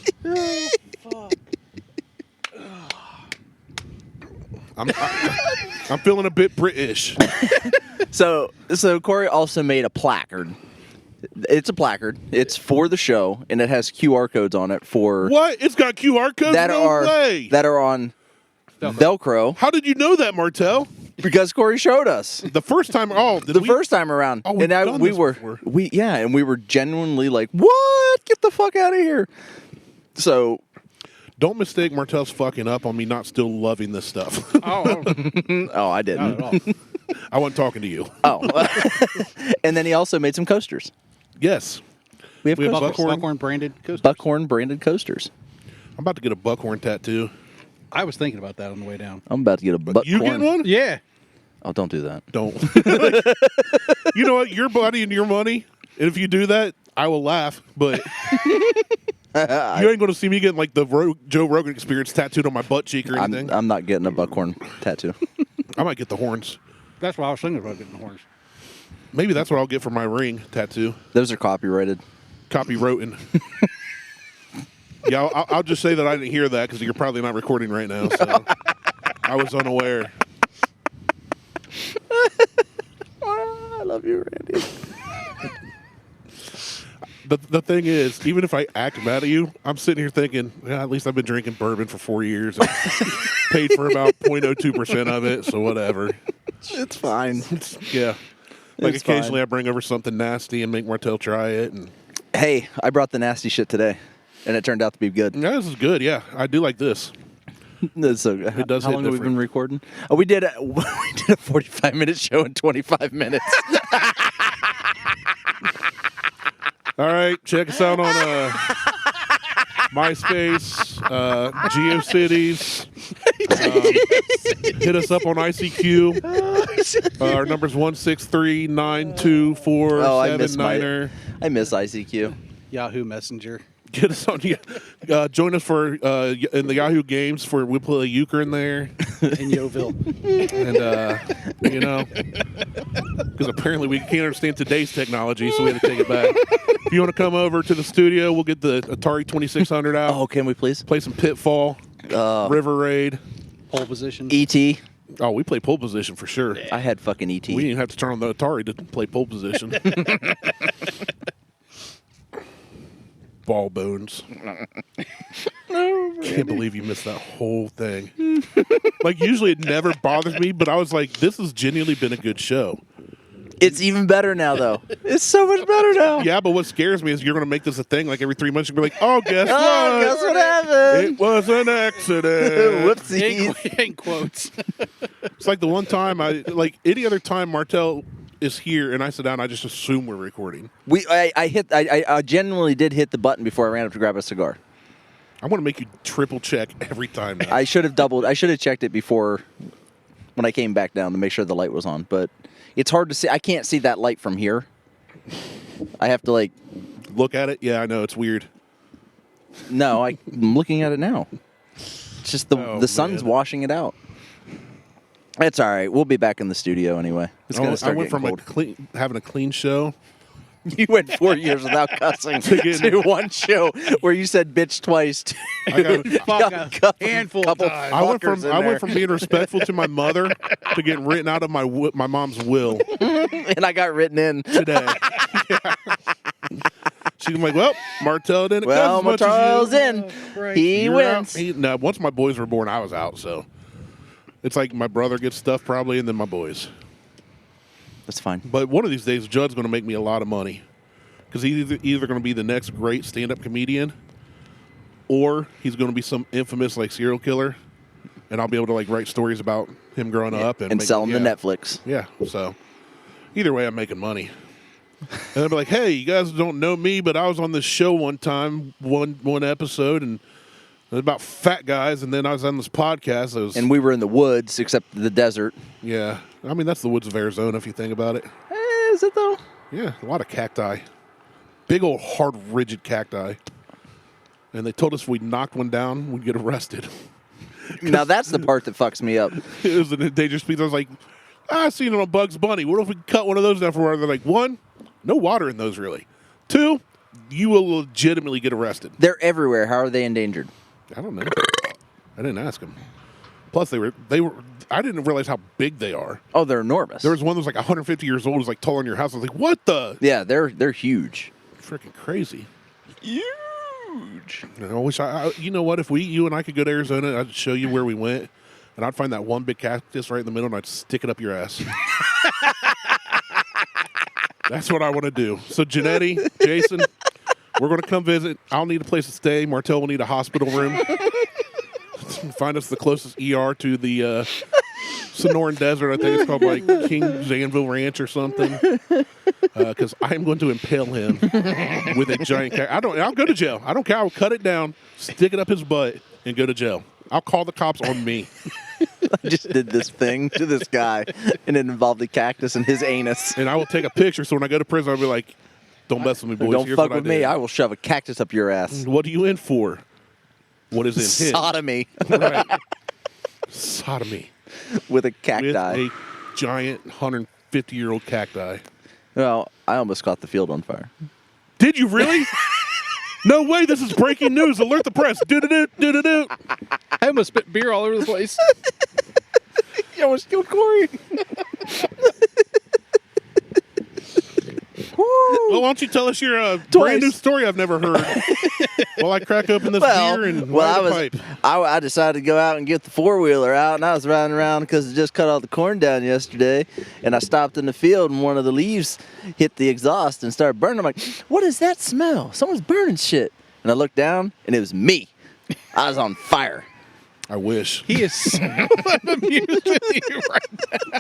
I'm feeling a bit British. So Corey also made a placard. It's a placard. It's for the show, and it has QR codes on it for What? It's got QR codes? that No are way. that are on Velcro How did you know that, Martell? because Corey showed us The first time. Oh, did the we? first time around, Oh, we've and done we this were before. and we were genuinely like, "What? Get the fuck out of here!" So Don't mistake Martell's fucking up on me not still loving this stuff. Oh, I not didn't. at all. I wasn't talking to you. Oh, and then he also made some coasters. Yes. We have We have coasters. Buckhorn branded coasters. Buckhorn branded coasters. I'm about to get a buckhorn tattoo. I was thinking about that on the way down. I'm about to get a buckhorn. You getting one? Yeah. Oh, don't do that. Don't. You know what? Your body and your money. And if you do that, I will laugh. But you ain't going to see me getting like the Joe Rogan experience tattooed on my butt cheek or anything. I'm not getting a buckhorn tattoo. I might get the horns. That's what I was thinking about getting the horns. Maybe that's what I'll get for my ring tattoo. Those are copyrighted. Copywritten. Yeah, I'll just say that I didn't hear that because you're probably not recording right now. So I was unaware. I love you, Randy. The thing is, even if I act mad at you, I'm sitting here thinking, yeah, at least I've been drinking bourbon for 4 years and paid for about 0.02% of it, so whatever. It's fine. Yeah. Like It's occasionally fine. I bring over something nasty and make Martell try it. And Hey, I brought the nasty shit today, and it turned out to be good. yeah, this is good. Yeah, I do like this. So, It does how hit long have we different. been recording? Oh, we did a 45-minute show in 25 minutes. All right, check us out on MySpace, GeoCities. Hit us up on ICQ. Our number's 163-924-79er. I miss ICQ. Yahoo Messenger. Get us on. Join us for in the Yahoo games for we play euchre in there, In Yeovil. and you know, because apparently we can't understand today's technology, so we had to take it back. If you want to come over to the studio, we'll get the Atari 2600 out. Oh, can we please? Play some Pitfall, River Raid. Pole position. E.T. Oh, we play pole position for sure. I had fucking E.T. We didn't even have to turn on the Atari to play pole position. Ball bones. Can't believe you missed that whole thing. Like, usually it never bothers me, but I was like, this has genuinely been a good show. It's even better now, though. It's so much better now. Yeah, but what scares me is you're going to make this a thing. Like, every 3 months, you're going to be like, oh, guess what? Oh, guess what happened? It was an accident. Whoopsies. In quotes. It's like the one time like any other time Martell is here and I sit down, I just assume we're recording. I genuinely did hit the button before I ran up to grab a cigar. I want to make you triple check every time now. I should have checked it before when I came back down to make sure the light was on. But it's hard to see. I can't see that light from here. I have to look at it. Yeah, I know it's weird. No, I'm looking at it now. It's just the sun's washing it out. It's all right. We'll be back in the studio anyway. It's gonna start I went from cold. having a clean show. You went 4 years without cussing to one show where you said bitch twice. I got handful couple of times. I went from being respectful to my mother to getting written out of my mom's will and I got written in today. She's like, well, Martell didn't cuss as much Martell's as you. in. He wins. No, once my boys were born, I was out. So it's like my brother gets stuff probably, and then my boys. That's fine. But one of these days, Judd's going to make me a lot of money because he's either going to be the next great stand-up comedian, or he's going to be some infamous serial killer, and I'll be able to write stories about him growing up and sell them to Netflix. Yeah. So either way, I'm making money. And I'll be like, hey, you guys don't know me, but I was on this show one time, one episode, and it was about fat guys, and then I was on this podcast. And we were in the woods, except the desert. Yeah. I mean, that's the woods of Arizona, if you think about it. Is it, though? Yeah, a lot of cacti. Big old, hard, rigid cacti. And they told us if we knocked one down, we'd get arrested. Now, that's the part that fucks me up. It was an endangered species. I was like, I seen it on Bugs Bunny. What if we cut one of those down for water? They're like, one, no water in those, really. Two, you will legitimately get arrested. They're everywhere. How are they endangered? I don't know. I didn't ask them. Plus, they were. I didn't realize how big they are. Oh, they're enormous. There was one that was 150 years old, was taller than your house. I was like, what the? Yeah, they're huge. Freaking crazy. Huge. And I wish you know what? If you and I could go to Arizona, I'd show you where we went, and I'd find that one big cactus right in the middle, and I'd stick it up your ass. That's what I want to do. So, Janetti, Jason, we're going to come visit. I'll need a place to stay. Martell will need a hospital room. Find us the closest ER to the Sonoran Desert. I think it's called King Zanville Ranch or something. Because I'm going to impale him with a giant cactus. I'll go to jail. I don't care. I'll cut it down, stick it up his butt, and go to jail. I'll call the cops on me. I just did this thing to this guy, and it involved the cactus and his anus. And I will take a picture, so when I go to prison, I'll be like, don't mess with me, boys. Don't Here's fuck what with me. I will shove a cactus up your ass. What are you in for? What is in him? Sodomy. Right. Sodomy. With a cacti. With a giant 150-year-old cacti. Well, I almost caught the field on fire. Did you really? No way, this is breaking news. Alert the press. Do-do-do, do-do-do. I almost spit beer all over the place. You almost killed Corey. Well, why don't you tell us your brand new story I've never heard while I crack open this beer and light a pipe. I decided to go out and get the four-wheeler out, and I was riding around because I just cut all the corn down yesterday, and I stopped in the field, and one of the leaves hit the exhaust and started burning. I'm like, what is that smell? Someone's burning shit. And I looked down, and it was me. I was on fire. I wish. He is so amused with you right now.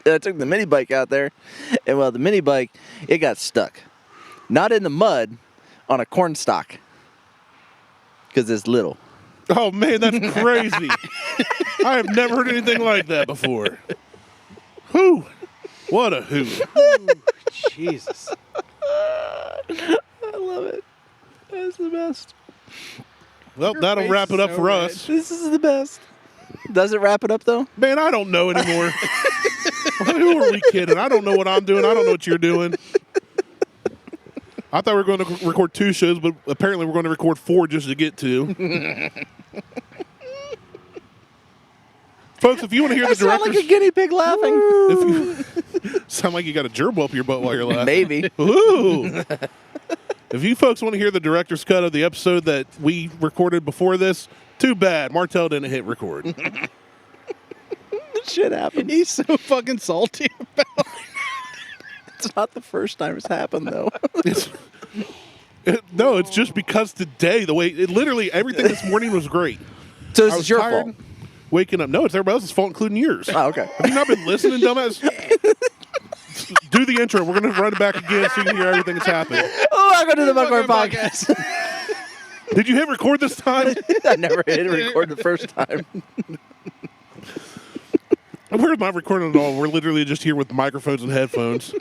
I took the mini bike out there, and the mini bike, it got stuck. Not in the mud, on a corn stalk. Because it's little. Oh, man, that's crazy. I have never heard anything like that before. Whew. What a hoot. Ooh, Jesus. I love it. That's the best. Well, Your that'll face wrap it is up so for red. us. This is the best. Does it wrap it up, though? Man, I don't know anymore. Who are we kidding? I don't know what I'm doing. I don't know what you're doing. I thought we were going to record 2 shows, but apparently we're going to record 4 just to get to. Folks, if you want to hear the sound director's... like a guinea pig laughing. If you, sound like you got a gerbil up your butt while you're laughing. Maybe. Ooh. If you folks want to hear the director's cut of the episode that we recorded before this, too bad. Martell didn't hit record. Shit happened. He's so fucking salty about it. It's not the first time it's happened, though. No, it's just because today, literally everything this morning was great. So I this was is your tired, fault. Waking up. No, it's everybody else's fault, including yours. Oh, okay. Have you not been listening, dumbass? Do the intro. We're going to run it back again so you can hear everything that's happened. Oh, I go to the Buckhorn Podcast. Did you hit record this time? I never hit record the first time. We're not recording at all. We're literally just here with microphones and headphones.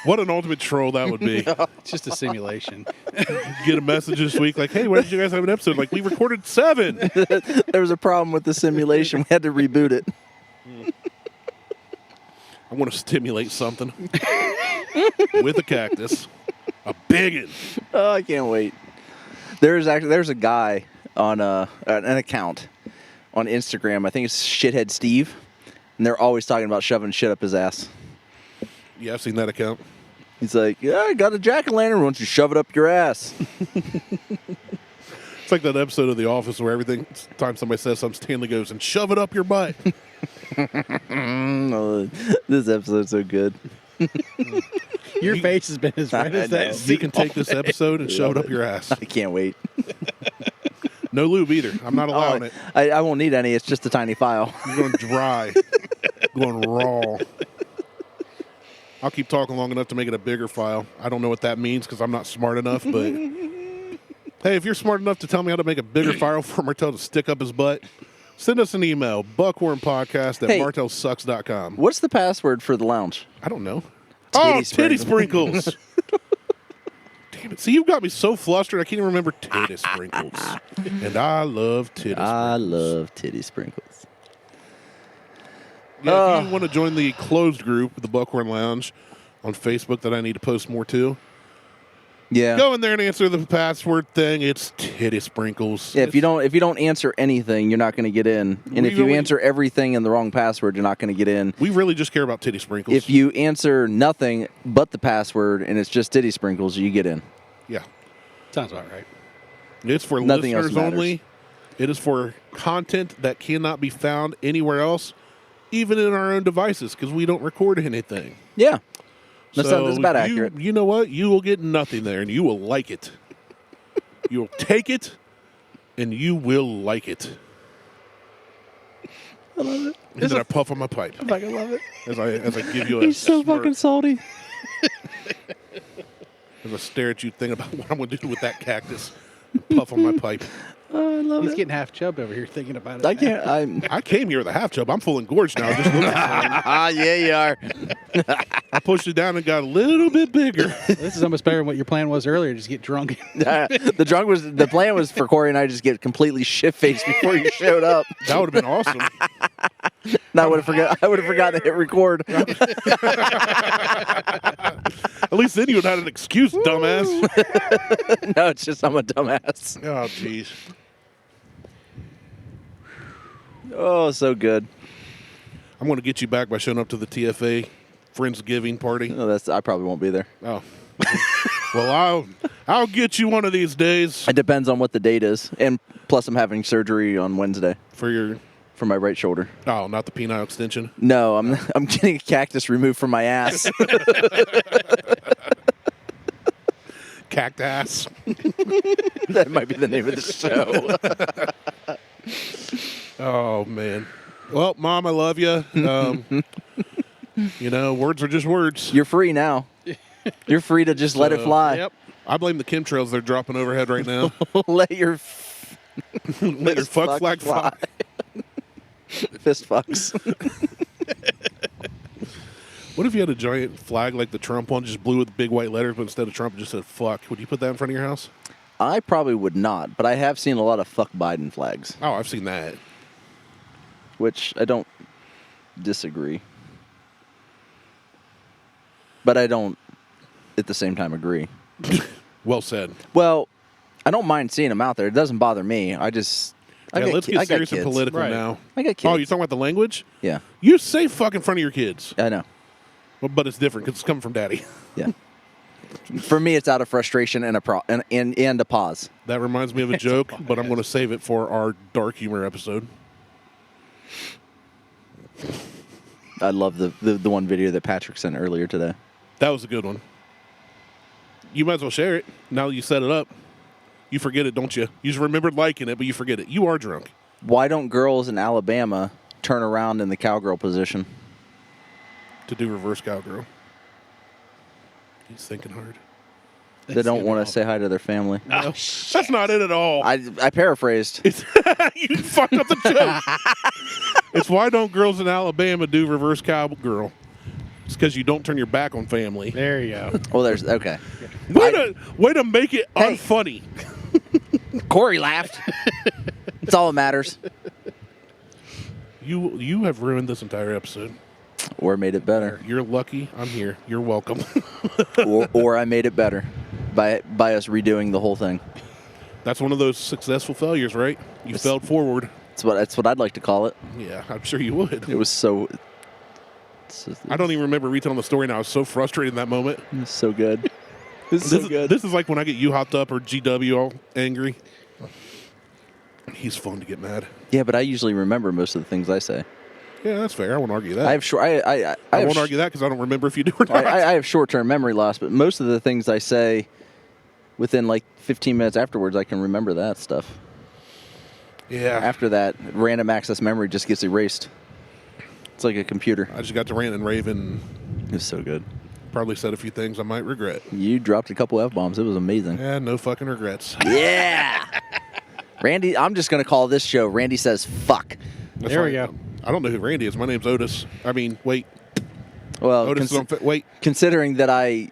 What an ultimate troll that would be. It's just a simulation. Get a message this week like, hey, why did you guys have an episode? Like, we recorded 7. There was a problem with the simulation. We had to reboot it. I want to stimulate something with a cactus. A biggin. Oh, I can't wait. There's a guy on an account on Instagram. I think it's Shithead Steve, and they're always talking about shoving shit up his ass. Yeah, I've seen that account. He's like, yeah, I got a jack-o'-lantern. Why don't you shove it up your ass? It's like that episode of The Office where every time somebody says something, Stanley goes, and shove it up your butt. Oh, this episode's so good. Your face has been as red as that. know. scene You can take this all day. episode and shove it up your ass. I can't wait. No lube either. I'm not allowing it. I won't need any. It's just a tiny file. You're going dry. Going raw. I'll keep talking long enough to make it a bigger file. I don't know what that means because I'm not smart enough, but hey, if you're smart enough to tell me how to make a bigger file for Martel to stick up his butt, send us an email, buckhornpodcast@martelsucks.com. What's the password for the lounge? I don't know. Titty Titty sprinkles. Damn it. See, you've got me so flustered, I can't even remember titty sprinkles. And I love titty sprinkles. I love titty sprinkles. Yeah, if you want to join the closed group, the Buckhorn Lounge, on Facebook that I need to post more to, Yeah. go in there and answer the password thing. It's titty sprinkles. Yeah, if you don't answer anything, you're not going to get in. And We if you really- answer everything in the wrong password, you're not going to get in. We really just care about titty sprinkles. If you answer nothing but the password and it's just titty sprinkles, you get in. Yeah. Sounds about right. It's for Nothing else listeners matters. only. It is for content that cannot be found anywhere else, even in our own devices, because we don't record anything. Yeah. That's about you- accurate. You know what? You will get nothing there, and you will like it. You will take it, and you will like it. I love it. And then I puff on my pipe I fucking love it. as I give you a He's so smirk, fucking salty. as I stare at you, thinking about what I'm going to do with that cactus. Puff on my pipe. Oh, I love He's it. getting half chubbed over here thinking about it. I can't. I came here with a half chub. I'm full engorged now. Just looking at it. Yeah, you are. I pushed it down and got a little bit bigger. This is almost better than what your plan was earlier. Just get drunk. The plan was for Corey and I to just get completely shit faced before you showed up. That would have been awesome. And I would have forgotten to hit record. At least then you would have had an excuse, dumbass. No, it's just I'm a dumbass. Oh, jeez. Oh, so good. I'm going to get you back by showing up to the TFA Friendsgiving party. Oh, I probably won't be there. Oh. Well, I'll get you one of these days It depends on what the date is, and plus I'm having surgery on Wednesday for your. for my right shoulder. Oh, not the penile extension. No, I'm getting a cactus removed from my ass. Cactus. That might be the name of the show. Oh, man. Well, Mom, I love you. You know, words are just words. You're free now. You're free to just let it fly. Yep. I blame the chemtrails they're dropping overhead right now. Let your Let your fuck flag fly. Fist fucks. What if you had a giant flag like the Trump one, just blue with big white letters, but instead of Trump, it just said fuck? Would you put that in front of your house? I probably would not, but I have seen a lot of fuck Biden flags, Oh, I've seen that. which I don't disagree. But I don't, at the same time, agree. Well said. Well, I don't mind seeing them out there. It doesn't bother me. I just... I Yeah, got let's ki- get I got serious and kids. political Right. now. I got kids. Oh, you're talking about the language? Yeah, You say fuck in front of your kids. I know. Well, but it's different because it's coming from daddy. Yeah. For me, it's out of frustration and a pause. That reminds me of a joke, but I'm going to save it for our dark humor episode. I love the one video that Patrick sent earlier today. That was a good one. You might as well share it. Now that you set it up. You forget it, don't you? You just remembered liking it, but you forget it. You are drunk. Why don't girls in Alabama turn around in the cowgirl position? To do reverse cowgirl. He's thinking hard. They don't want to say hi to their family. No, that's not it at all. I paraphrased. You fucked up the joke. It's why don't girls in Alabama do reverse cowgirl? It's because you don't turn your back on family. There you go. Well, there's okay. Way to make it unfunny. Corey laughed. It's all that matters. You have ruined this entire episode. Or made it better. You're lucky I'm here. You're welcome. or I made it better by us redoing the whole thing. That's one of those successful failures, right? You failed forward. That's what I'd like to call it. Yeah, I'm sure you would. It was so. I don't even remember retelling the story now. I was so frustrated in that moment. It was so good. This is like when I get you hopped up or GW all angry. He's fun to get mad. Yeah, but I usually remember most of the things I say. Yeah, that's fair. I won't argue that. I won't argue that because I don't remember if you do or not. I have short-term memory loss, but most of the things I say within like 15 minutes afterwards, I can remember that stuff. Yeah. After that, random access memory just gets erased. It's like a computer. I just got to rant and rave and It was so good. probably said a few things I might regret. You dropped a couple F-bombs. It was amazing. Yeah, no fucking regrets. Yeah. Randy, I'm just going to call this show Randy Says Fuck. That's There we right. go. I don't know who Randy is. My name's Otis. I mean, wait. Well, Otis is on wait. considering that I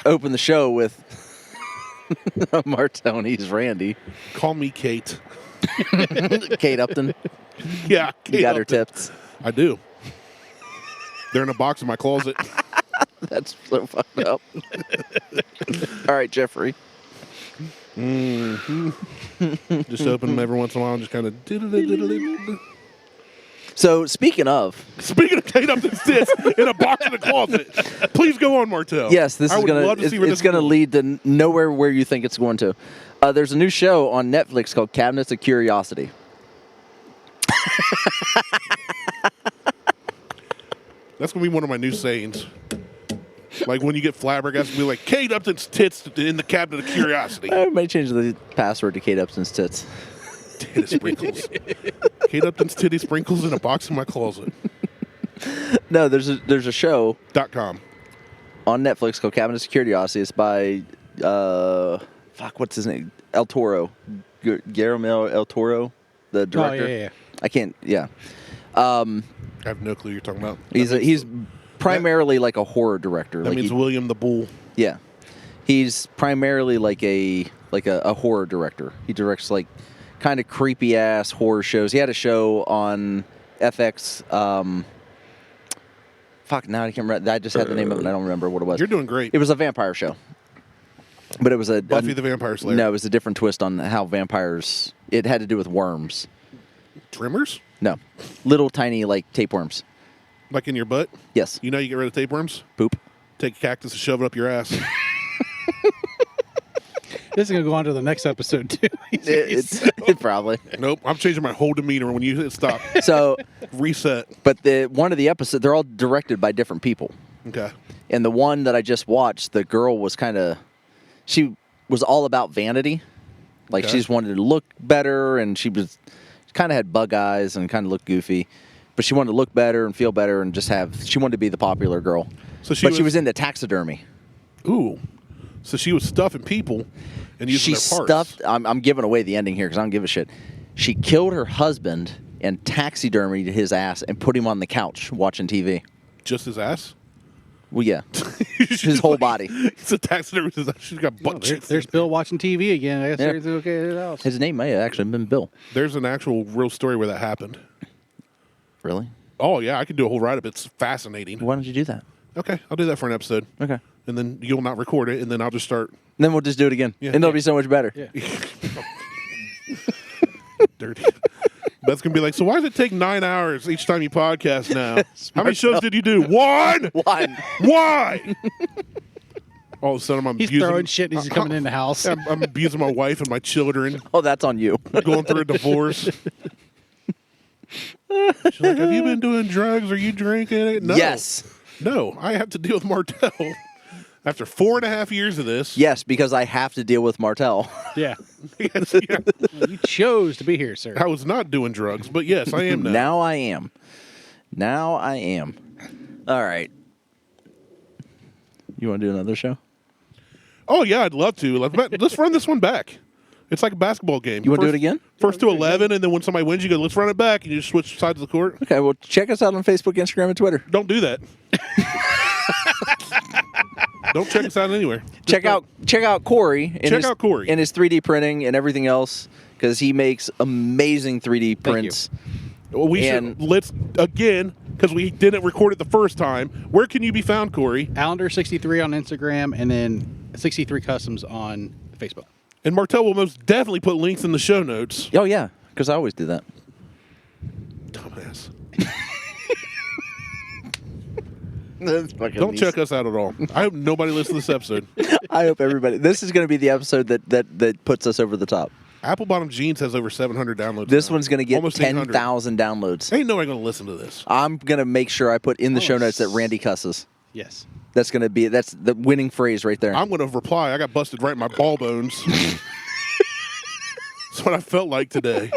opened the show with Martel and he's Randy. Call me Kate. Kate Upton. Yeah, Kate You got her Upton. tips. I do. They're in a box in my closet. That's so fucked up. All right, Jeffrey. Just open them every once in a while and just kind of. So, speaking of, Speaking of Kate Upton's tits in a box in the closet, please go on, Martel. yes, this I is would gonna love to see where it's this gonna goes. lead to nowhere where you think it's going to. There's a new show on Netflix called Cabinets of Curiosity. That's gonna be one of my new sayings. Like when you get flabbergasted, be like Kate Upton's tits in the cabinet of curiosity. I might change the password to Kate Upton's tits. Titty sprinkles. Kate Upton's titty sprinkles in a box in my closet. No, there's a show .com. on Netflix called Cabinets of Curiosity. It's by what's his name? El Toro, Guillermo El Toro, the director. Oh, yeah. I can't. Yeah. I have no clue you're talking about. He's primarily like a horror director. That like means William the Bull. Yeah, he's primarily like a horror director. He directs like kind of creepy ass horror shows. He had a show on FX. Now I can't remember. I just had the name of it. And I don't remember what it was. You're doing great. It was a vampire show, but it was a Buffy the Vampire Slayer. No, it was a different twist on how vampires. It had to do with worms. Trimmers? No, little tiny like tapeworms. Like in your butt? Yes, You know you get rid of tapeworms? poop. Take a cactus and shove it up your ass. This is going to go on to the next episode, too. It probably. Nope. I'm changing my whole demeanor when you hit stop. So, Reset. but one of the episodes, they're all directed by different people. Okay. And the one that I just watched, the girl was she was all about vanity. Like Okay. she just wanted to look better, and she kind of had bug eyes and kind of looked goofy. But she wanted to look better and feel better and she wanted to be the popular girl. So she she was into taxidermy. Ooh. So she was stuffing people and using She their parts. stuffed, I'm giving away the ending here because I don't give a shit. She killed her husband and taxidermied his ass and put him on the couch watching TV. Just his ass? Well, yeah. His whole body. It's a taxidermist. She's got butt cheeks. There's Bill watching TV again. I guess Yeah. everything's okay at the house. His name may have actually been Bill. There's an actual real story where that happened. Really? Oh, yeah. I could do a whole write-up. It's fascinating. Why don't you do that? Okay. I'll do that for an episode. Okay. And then you'll not record it, and then I'll just start Then we'll just do it again. Yeah. And it'll be so much better. Yeah. dirty. That's going to be like, so why does it take 9 hours each time you podcast now? How many shows did you do? One! One. Why? All of a sudden, I'm He's abusing. throwing shit and he's coming in the house. I'm abusing my wife and my children. Oh, that's on you. Going through a divorce. She's like, have you been doing drugs? Are you drinking it? No. Yes. No, I have to deal with Martel. After 4.5 years of this. Yes, because I have to deal with Martel. Yeah. Yes, yeah. You chose to be here, sir. I was not doing drugs, but yes, I am now. Now I am. Now I am. All right. You want to do another show? Oh yeah, I'd love to. Let's run this one back. It's like a basketball game. You want to do it again? First to 11, and then when somebody wins, you go, let's run it back, and you just switch sides of the court. Okay, well, check us out on Facebook, Instagram, and Twitter. Don't do that. Don't check us out anywhere. Check out Corey. Out Corey. And his 3D printing and everything else, because he makes amazing 3D prints. Well, let's, again, because we didn't record it the first time, where can you be found, Corey? Allender63 on Instagram, and then 63 Customs on Facebook. And Martel will most definitely put links in the show notes. Oh, yeah, because I always do that. Dumbass. Don't Check us out at all. I hope nobody listens to this episode. I hope everybody. This is going to be the episode that puts us over the top. Apple Bottom Jeans has over 700 downloads. This now. one's going to get Almost 10,000 downloads. Ain't nobody going to listen to this. I'm going to make sure I put in the show notes that Randy cusses. Yes. That's the winning phrase right there. I'm going to reply. I got busted right in my ball bones. That's what I felt like today.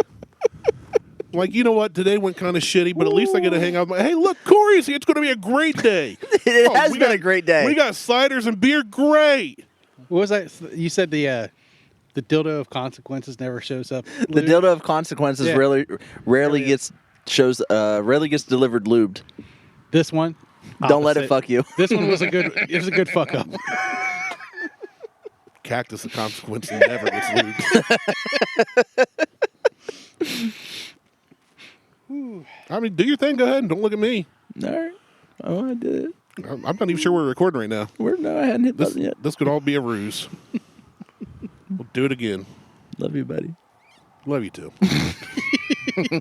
Like, you know what? Today went kind of shitty, but at least I get to hang out. Hey, look, Corey's here. It's going to be a great day. It has been a great day. We got sliders and beer. Great. What was that? You said the dildo of consequences never shows up. The dildo of consequences rarely gets delivered lubed. This one. Don't let it fuck you. This one was a good fuck up. Cactus of consequence never gets lubed. I mean, do your thing. Go ahead and don't look at me. All right. Oh, I did it. I'm not even sure we're recording right now. No, I hadn't hit button yet. This could all be a ruse. We'll do it again. Love you, buddy. Love you too. Go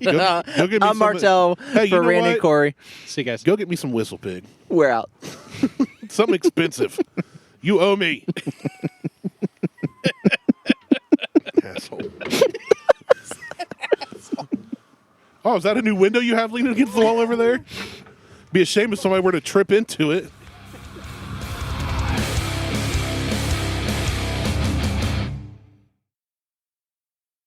get me I'm Martel for Randy and Corey. See you guys. Go get me some Whistle Pig. We're out. Something expensive. You owe me. Asshole. Oh, is that a new window you have leaning against the wall over there? Be a shame if somebody were to trip into it.